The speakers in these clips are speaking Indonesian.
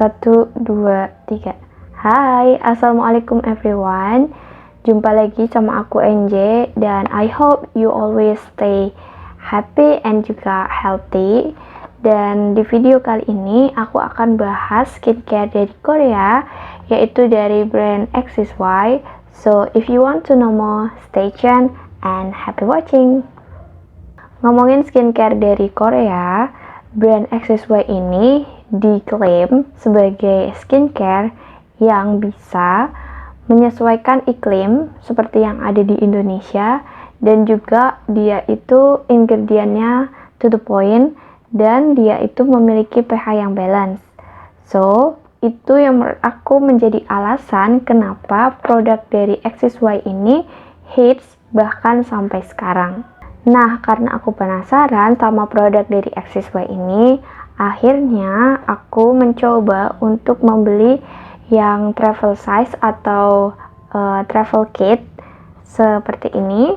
1, 2, 3. Hai, assalamualaikum everyone. Jumpa lagi sama aku NJ, dan I hope you always stay happy and juga healthy. Dan di video kali ini aku akan bahas skincare dari Korea, yaitu dari brand XSY. So if you want to know more, stay tuned and happy watching. Ngomongin skincare dari Korea, brand XSY ini diklaim sebagai skincare yang bisa menyesuaikan iklim seperti yang ada di Indonesia, dan juga dia itu ingredientnya to the point, dan dia itu memiliki pH yang balance. So, itu yang menurut aku menjadi alasan kenapa produk dari XSY ini hits bahkan sampai sekarang. Nah, karena aku penasaran sama produk dari XSY ini, akhirnya aku mencoba untuk membeli yang travel size atau travel kit seperti ini.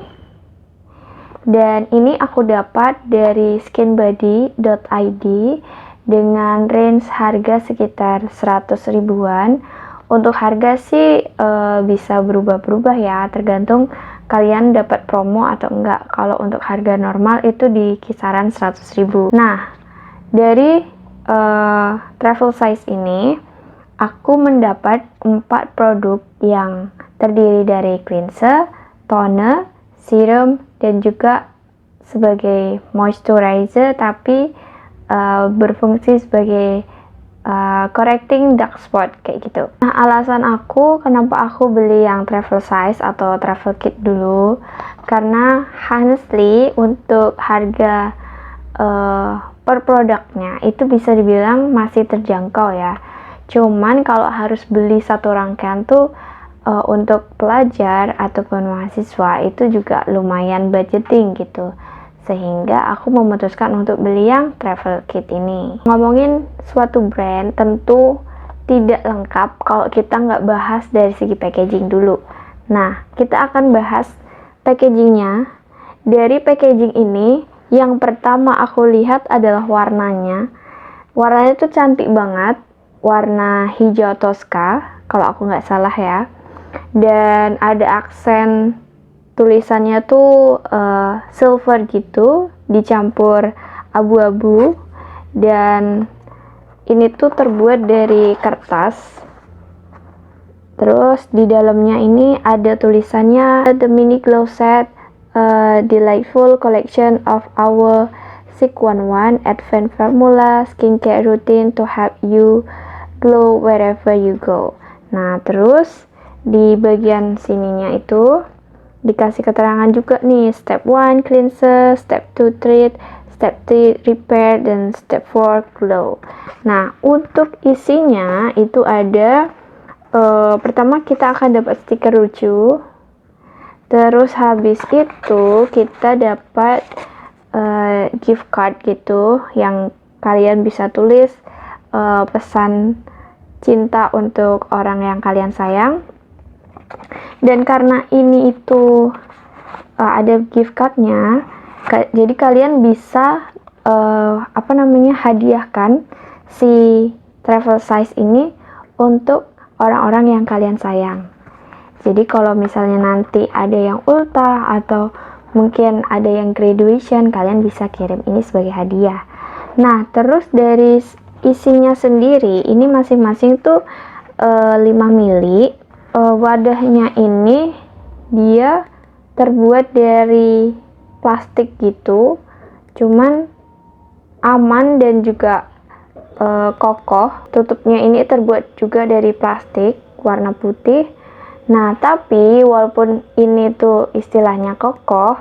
Dan ini aku dapat dari skinbody.id dengan range harga sekitar 100 ribuan. Untuk harga sih bisa berubah-berubah ya, tergantung kalian dapat promo atau enggak. Kalau untuk harga normal itu di kisaran 100 ribu. Nah, dari travel size ini aku mendapat 4 produk yang terdiri dari cleanser, toner, serum, dan juga sebagai moisturizer, tapi berfungsi sebagai correcting dark spot kayak gitu. Nah, alasan aku kenapa aku beli yang travel size atau travel kit dulu, karena honestly untuk harga per produknya itu bisa dibilang masih terjangkau ya. Cuman kalau harus beli satu rangkaian tuh untuk pelajar ataupun mahasiswa itu juga lumayan budgeting gitu, sehingga aku memutuskan untuk beli yang travel kit ini. Ngomongin suatu brand tentu tidak lengkap kalau kita nggak bahas dari segi packaging dulu. Nah, kita akan bahas packagingnya. Dari packaging ini, yang pertama aku lihat adalah warnanya. Warnanya tuh cantik banget, warna hijau Tosca kalau aku nggak salah ya. Dan ada aksen tulisannya tuh silver gitu, dicampur abu-abu, dan ini tuh terbuat dari kertas. Terus di dalamnya ini ada tulisannya The Mini Glow Set, delightful collection of our 611 Advanced Formula skincare routine to help you glow wherever you go. Nah, terus di bagian sininya itu dikasih keterangan juga nih, step 1 cleanser, step 2 treat, step 3 repair, dan step 4 glow. Nah, untuk isinya itu ada pertama kita akan dapat stiker lucu. Terus habis itu kita dapat gift card gitu yang kalian bisa tulis pesan cinta untuk orang yang kalian sayang. Dan karena ini itu ada gift cardnya, jadi kalian bisa hadiahkan si travel size ini untuk orang-orang yang kalian sayang. Jadi kalau misalnya nanti ada yang ultah atau mungkin ada yang graduation, kalian bisa kirim ini sebagai hadiah. Nah, terus dari isinya sendiri, ini masing-masing tuh 5 mili. Wadahnya ini dia terbuat dari plastik gitu, cuman aman dan juga kokoh. Tutupnya ini terbuat juga dari plastik warna putih. Nah, tapi walaupun ini tuh istilahnya kokoh,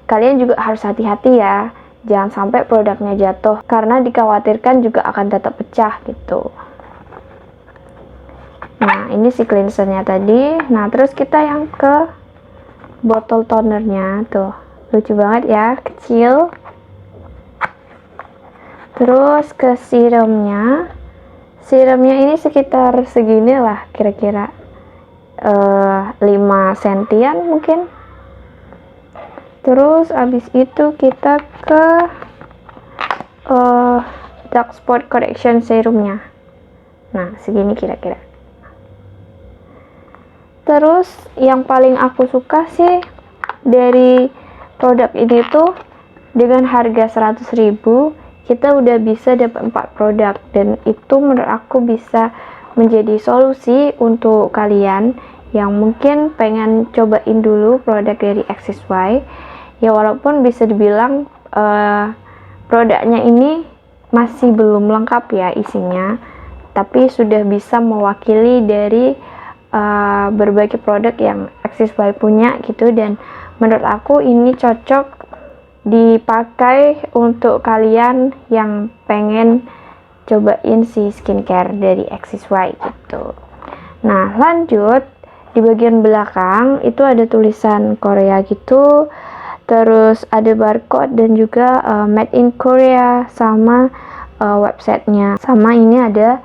kalian juga harus hati-hati ya, jangan sampai produknya jatuh, karena dikhawatirkan juga akan tetap pecah gitu. Nah, ini si cleansernya tadi. Nah, terus kita yang ke botol tonernya tuh, lucu banget ya, kecil. Terus ke serumnya ini sekitar segini lah kira-kira, 5 sentian mungkin. Terus abis itu kita ke dark spot correction serumnya. Nah, segini kira-kira. Terus yang paling aku suka sih dari produk ini tuh, dengan harga 100.000 kita udah bisa dapat 4 produk, dan itu menurut aku bisa menjadi solusi untuk kalian yang mungkin pengen cobain dulu produk dari XSY. Ya walaupun bisa dibilang produknya ini masih belum lengkap ya isinya, tapi sudah bisa mewakili dari berbagai produk yang XSY punya gitu, dan menurut aku ini cocok dipakai untuk kalian yang pengen cobain si skincare dari XSY gitu. Nah, lanjut di bagian belakang itu ada tulisan Korea gitu, terus ada barcode dan juga made in Korea sama websitenya, sama ini ada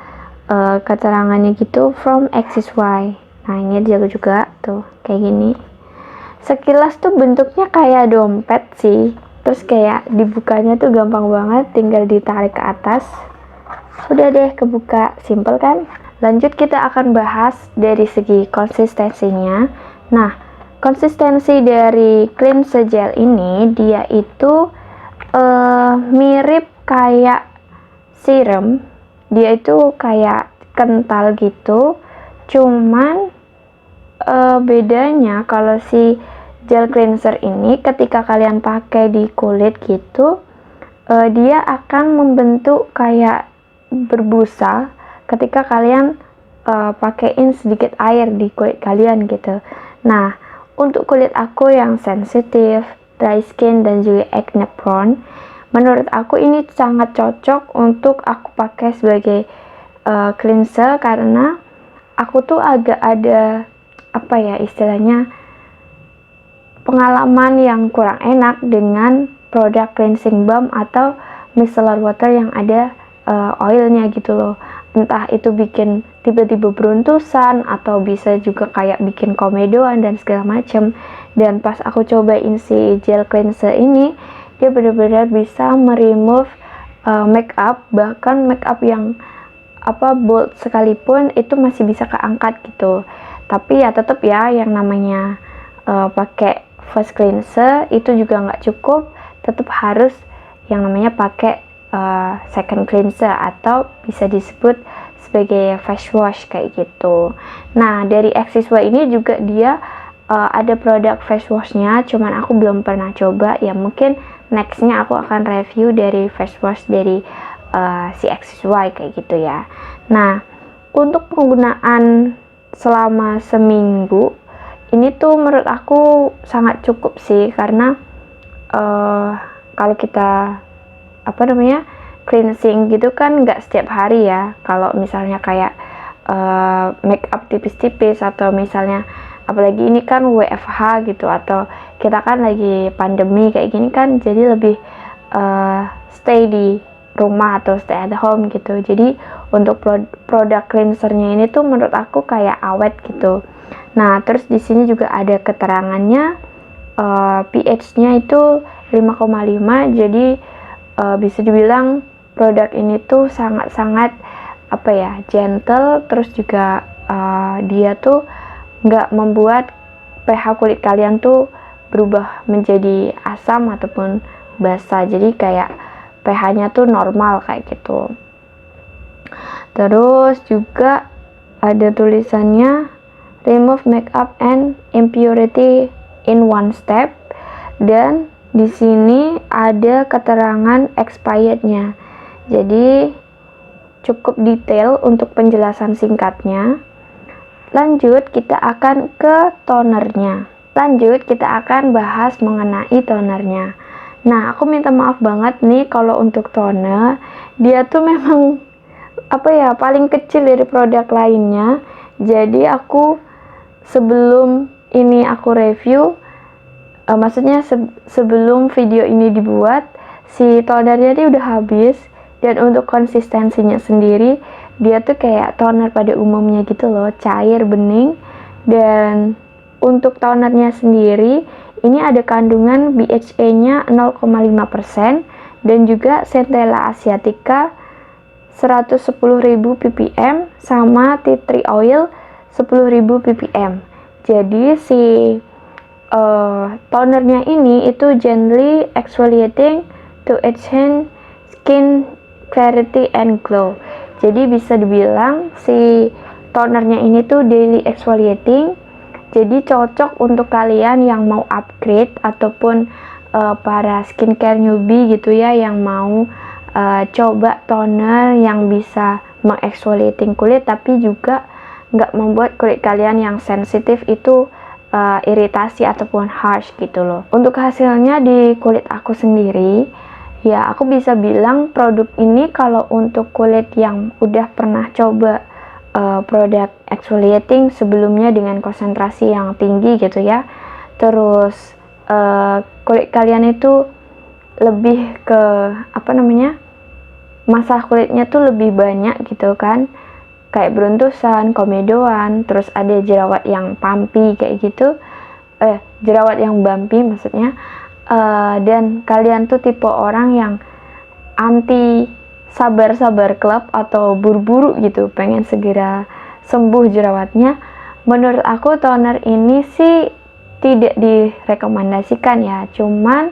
keterangannya gitu from XSY. Nah, ini dia juga tuh kayak gini. Sekilas tuh bentuknya kayak dompet sih, terus kayak dibukanya tuh gampang banget, tinggal ditarik ke atas, udah deh kebuka, simple kan. Lanjut kita akan bahas dari segi konsistensinya. Nah, konsistensi dari cleanser gel ini dia itu mirip kayak serum, dia itu kayak kental gitu, cuman bedanya kalau si gel cleanser ini ketika kalian pakai di kulit gitu, dia akan membentuk kayak berbusa ketika kalian pakein sedikit air di kulit kalian gitu. Nah, untuk kulit aku yang sensitif, dry skin dan juga acne prone, menurut aku ini sangat cocok untuk aku pakai sebagai cleanser, karena aku tuh agak ada apa ya istilahnya, pengalaman yang kurang enak dengan produk cleansing balm atau micellar water yang ada oilnya gitu loh. Entah itu bikin tiba-tiba beruntusan atau bisa juga kayak bikin komedoan dan segala macam. Dan pas aku cobain si gel cleanser ini, dia benar-benar bisa meremove makeup, bahkan makeup yang bold sekalipun itu masih bisa keangkat gitu. Tapi ya tetap ya, yang namanya pakai first cleanser itu juga nggak cukup, tetap harus yang namanya pakai second cleanser atau bisa disebut sebagai face wash kayak gitu. Nah, dari XSY ini juga dia ada produk face washnya, cuman aku belum pernah coba ya, mungkin nextnya aku akan review dari face wash dari si XSY kayak gitu ya. Nah, untuk penggunaan selama seminggu ini tuh menurut aku sangat cukup sih, karena kalau kita cleansing gitu kan nggak setiap hari ya. Kalau misalnya kayak make up tipis-tipis, atau misalnya apalagi ini kan WFH gitu, atau kita kan lagi pandemi kayak gini kan, jadi lebih stay di rumah atau stay at home gitu. Jadi untuk produk cleansernya ini tuh menurut aku kayak awet gitu. Nah, terus di sini juga ada keterangannya pH-nya itu 5,5, jadi bisa dibilang produk ini tuh sangat-sangat gentle, terus juga dia tuh nggak membuat pH kulit kalian tuh berubah menjadi asam ataupun basa, jadi kayak pH-nya tuh normal kayak gitu. Terus juga ada tulisannya remove makeup and impurity in one step, dan di sini ada keterangan expirednya. Jadi cukup detail untuk penjelasan singkatnya. Lanjut kita akan ke tonernya. Lanjut kita akan bahas mengenai tonernya. Nah, aku minta maaf banget nih kalau untuk toner dia tuh memang paling kecil dari produk lainnya. Jadi aku sebelum ini aku review, maksudnya sebelum video ini dibuat, si tonernya dia udah habis. Dan untuk konsistensinya sendiri, dia tuh kayak toner pada umumnya gitu loh, cair, bening. Dan untuk tonernya sendiri, ini ada kandungan BHA-nya 0,5% dan juga Centella asiatica 110.000 ppm sama tea tree oil 10.000 ppm. Jadi si tonernya ini itu gently exfoliating to enhance skin clarity and glow. Jadi bisa dibilang si tonernya ini tuh daily exfoliating, jadi cocok untuk kalian yang mau upgrade ataupun para skincare newbie gitu ya, yang mau coba toner yang bisa mengeksfoliating kulit tapi juga nggak membuat kulit kalian yang sensitif itu iritasi ataupun harsh gitu loh. Untuk hasilnya di kulit aku sendiri, ya aku bisa bilang produk ini kalau untuk kulit yang udah pernah coba produk exfoliating sebelumnya dengan konsentrasi yang tinggi gitu ya, terus kulit kalian itu lebih ke masalah kulitnya tuh lebih banyak gitu kan, kayak beruntusan, komedoan, terus ada jerawat yang pumpy kayak gitu, jerawat yang bumpy maksudnya, dan kalian tuh tipe orang yang anti sabar-sabar club atau buru-buru gitu, pengen segera sembuh jerawatnya, menurut aku toner ini sih tidak direkomendasikan ya. Cuman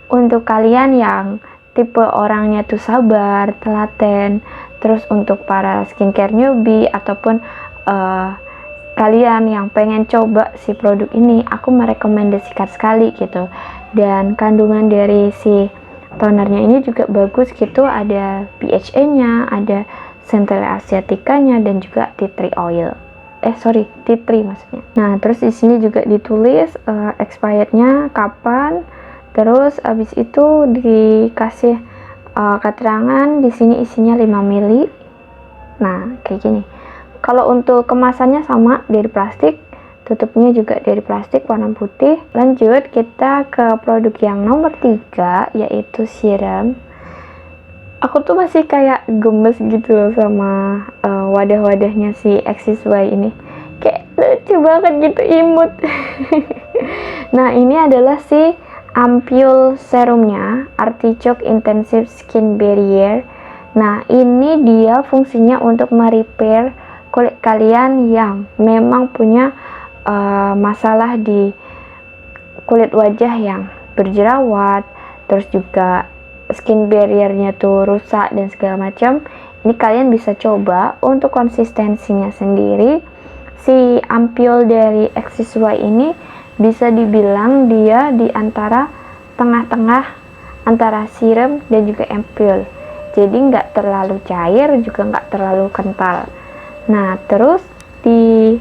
untuk kalian yang tipe orangnya tuh sabar, telaten, terus untuk para skincare newbie ataupun kalian yang pengen coba si produk ini, aku merekomendasikan sekali gitu. Dan kandungan dari si tonernya ini juga bagus gitu, ada BHA-nya, ada Centella asiatica-nya, dan juga tea tree oil. Tea tree maksudnya. Nah, terus di sini juga ditulis expirednya kapan. Terus abis itu dikasih keterangan di sini isinya 5 ml. Nah, kayak gini. Kalau untuk kemasannya sama dari plastik, tutupnya juga dari plastik warna putih. Lanjut kita ke produk yang nomor 3, yaitu serum. Aku tuh masih kayak gemes gitu loh sama wadah-wadahnya si XSY ini. Kayak lucu banget gitu, imut. Nah, ini adalah si ampule serumnya, Artichoke Intensive Skin Barrier. Nah, ini dia fungsinya untuk merepair kulit kalian yang memang punya masalah di kulit wajah yang berjerawat, terus juga skin barriernya tuh rusak dan segala macam. Ini kalian bisa coba. Untuk konsistensinya sendiri, si ampule dari XSY ini bisa dibilang dia di antara tengah-tengah antara serum dan juga ampule. Jadi nggak terlalu cair, juga nggak terlalu kental. Nah, terus di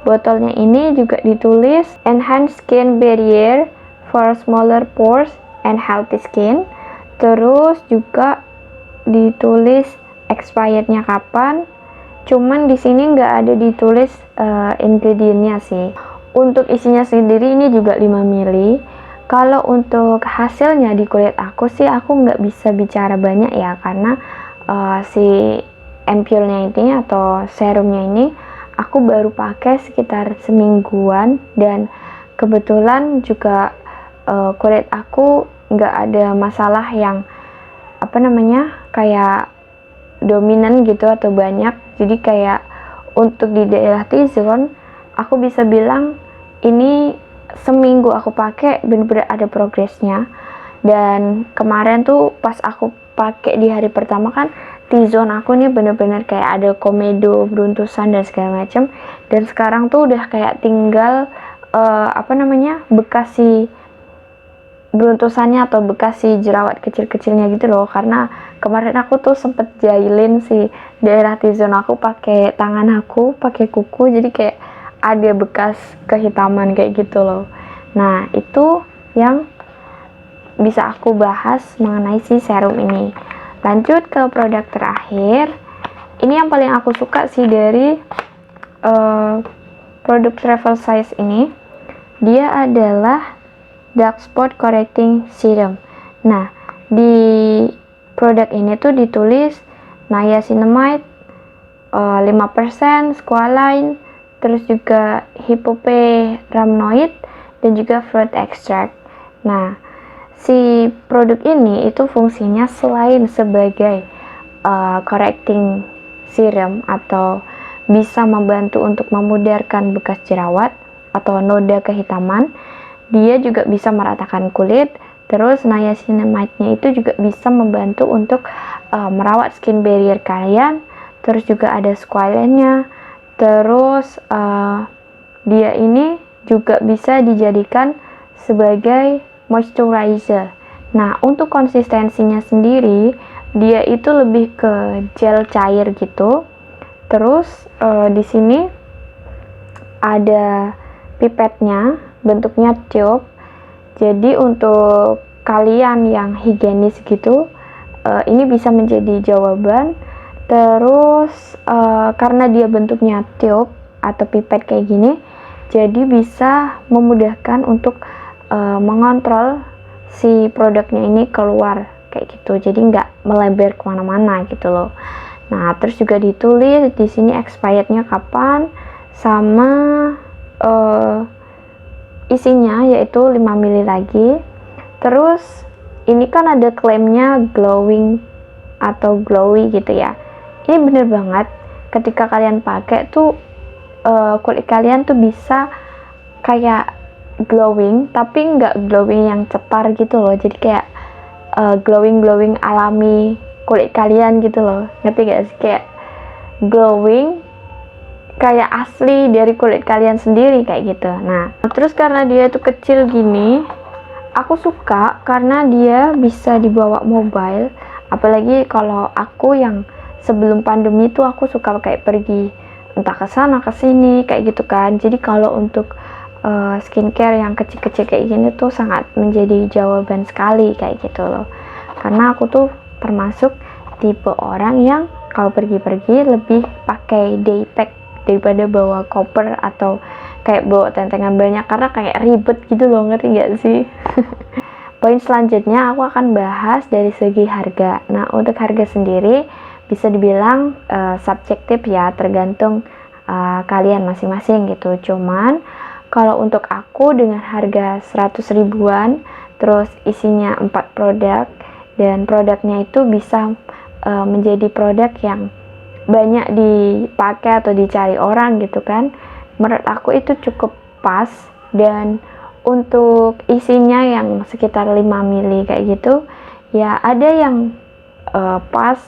botolnya ini juga ditulis Enhanced Skin Barrier for Smaller Pores and Healthy Skin. Terus juga ditulis expirednya kapan. Cuman di sini nggak ada ditulis ingredientnya sih. Untuk isinya sendiri ini juga 5 ml. Kalau untuk hasilnya di kulit aku sih, aku nggak bisa bicara banyak ya, karena si ampule-nya ini atau serumnya ini aku baru pakai sekitar semingguan, dan kebetulan juga kulit aku nggak ada masalah yang kayak dominan gitu atau banyak. Jadi kayak untuk di daerah T-zone, aku bisa bilang ini seminggu aku pakai bener-bener ada progresnya. Dan kemarin tuh pas aku pakai di hari pertama kan, T-zone aku nih bener-bener kayak ada komedo, beruntusan dan segala macam. Dan sekarang tuh udah kayak tinggal bekas si beruntusannya atau bekas si jerawat kecil-kecilnya gitu loh. Karena kemarin aku tuh sempet jahilin si daerah T-zone aku pakai tangan aku, pakai kuku, jadi kayak ada bekas kehitaman kayak gitu loh. Nah, itu yang bisa aku bahas mengenai si serum ini. Lanjut ke produk terakhir. Ini yang paling aku suka sih dari produk Travel Size ini. Dia adalah Dark Spot Correcting Serum. Nah, di produk ini tuh ditulis niacinamide 5%, squalane, terus juga hypoperaminoid, dan juga fruit extract. Nah, si produk ini itu fungsinya selain sebagai correcting serum atau bisa membantu untuk memudarkan bekas jerawat atau noda kehitaman. Dia juga bisa meratakan kulit. Terus niacinamide-nya itu juga bisa membantu untuk merawat skin barrier kalian. Terus juga ada squalene-nya. Terus dia ini juga bisa dijadikan sebagai moisturizer. Nah, untuk konsistensinya sendiri, dia itu lebih ke gel cair gitu. Terus di sini ada pipetnya, bentuknya tube. Jadi untuk kalian yang higienis gitu, ini bisa menjadi jawaban. Terus karena dia bentuknya tube atau pipet kayak gini, jadi bisa memudahkan untuk mengontrol si produknya ini keluar kayak gitu, jadi nggak melebar kemana-mana gitu loh. Nah, terus juga ditulis di sini expirednya kapan sama isinya yaitu 5 ml lagi. Terus ini kan ada klaimnya glowing atau glowy gitu ya. Ini bener banget, ketika kalian pakai tuh kulit kalian tuh bisa kayak glowing, tapi nggak glowing yang cetar gitu loh. Jadi kayak glowing alami kulit kalian gitu loh, ngerti gak sih? Kayak glowing kayak asli dari kulit kalian sendiri kayak gitu. Nah, terus karena dia tuh kecil gini, aku suka karena dia bisa dibawa mobile. Apalagi kalau aku yang sebelum pandemi tuh aku suka kayak pergi entah ke sana ke sini kayak gitu kan. Jadi kalau untuk skincare yang kecil-kecil kayak gini tuh sangat menjadi jawaban sekali kayak gitu loh. Karena aku tuh termasuk tipe orang yang kalau pergi-pergi lebih pakai day pack daripada bawa koper atau kayak bawa tentengan banyak, karena kayak ribet gitu loh, ngerti gak sih? Poin selanjutnya aku akan bahas dari segi harga. Nah, untuk harga sendiri bisa dibilang subjektif ya, tergantung kalian masing-masing gitu. Cuman kalau untuk aku dengan harga 100 ribuan, terus isinya 4 produk, dan produknya itu bisa menjadi produk yang banyak dipakai atau dicari orang gitu kan. Menurut aku itu cukup pas, dan untuk isinya yang sekitar 5 ml kayak gitu, ya ada yang pas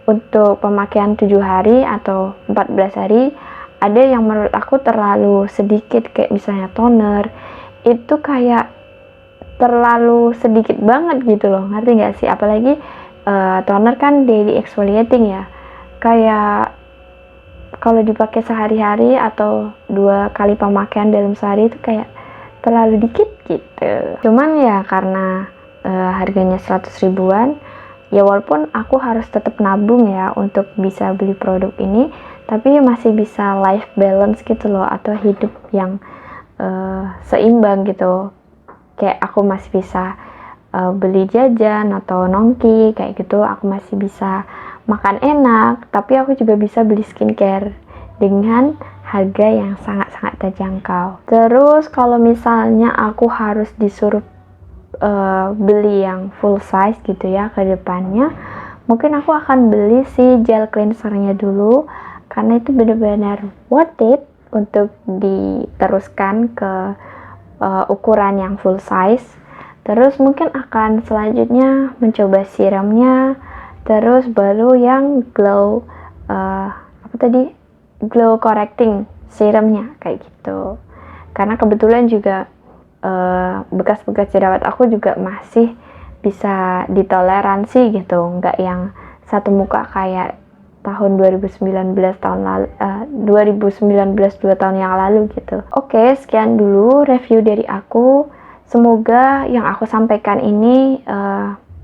untuk pemakaian 7 hari atau 14 hari. Ada yang menurut aku terlalu sedikit, kayak misalnya toner itu kayak terlalu sedikit banget gitu loh, ngerti gak sih? Apalagi toner kan daily exfoliating ya, kayak kalau dipakai sehari-hari atau 2 kali pemakaian dalam sehari itu kayak terlalu dikit gitu. Cuman ya karena harganya 100 ribuan, ya walaupun aku harus tetap nabung ya untuk bisa beli produk ini, tapi masih bisa life balance gitu loh, atau hidup yang seimbang gitu. Kayak aku masih bisa beli jajan atau nongki kayak gitu, aku masih bisa makan enak, tapi aku juga bisa beli skincare dengan harga yang sangat-sangat terjangkau. Terus kalau misalnya aku harus disuruh beli yang full size gitu ya ke depannya, mungkin aku akan beli si gel cleansernya dulu, karena itu benar-benar worth it untuk diteruskan ke ukuran yang full size. Terus mungkin akan selanjutnya mencoba serumnya, terus baru yang glow glow correcting serumnya kayak gitu. Karena kebetulan juga bekas-bekas jerawat aku juga masih bisa ditoleransi gitu, nggak yang satu muka kayak tahun 2019 2 tahun yang lalu gitu. Oke, sekian dulu review dari aku. Semoga yang aku sampaikan ini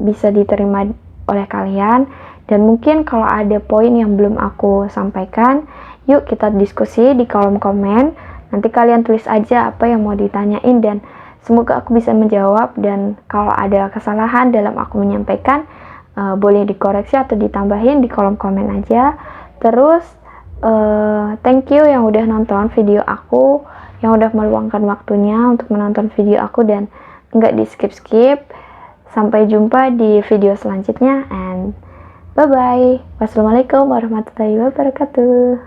bisa diterima oleh kalian, dan mungkin kalau ada poin yang belum aku sampaikan, yuk kita diskusi di kolom komen. Nanti kalian tulis aja apa yang mau ditanyain, dan semoga aku bisa menjawab. Dan kalau ada kesalahan dalam aku menyampaikan, boleh dikoreksi atau ditambahin di kolom komen aja. Terus thank you yang udah nonton video aku, yang udah meluangkan waktunya untuk menonton video aku dan nggak di skip-skip. Sampai jumpa di video selanjutnya, and Bye bye. Wassalamualaikum warahmatullahi wabarakatuh.